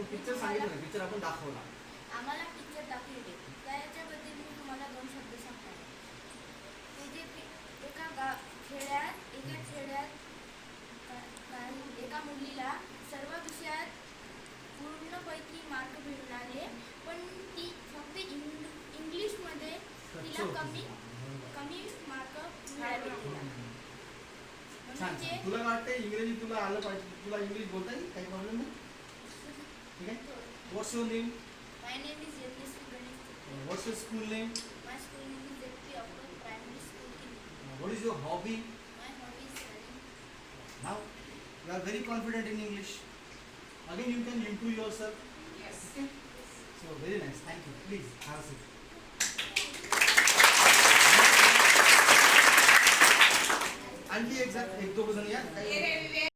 आपण पिक्चर सांगितलं ना, पिक्चर आपण दाखवला. आम्हाला पिक्चर दाखवले त्याच्याबद्दल मी तुम्हाला 2 शब्द सांगणार. एका खेड्यात एका मुलीला सर्व विषयात पूर्णपैकी मार्क मिळाले, पण ती फक्त इंग्लिशमध्ये तिला कमी मार्क मिळाले. छान. तुला वाटतंय इंग्रजी तुला आलं पाहिजे, तुला इंग्लिश बोलता येईल, काही प्रॉब्लेम नाही. ठीक आहे. What's your name? My name is Yagyashri Ganesh. What's your school name? My school name is ZP Upper Primary School. What is your hobby? My hobby is studying. Now you are very confident in English. Again you can improve yourself. Yes. Okay. So very nice. Thank you. Please have a seat. आणखी एक दोघ जण या.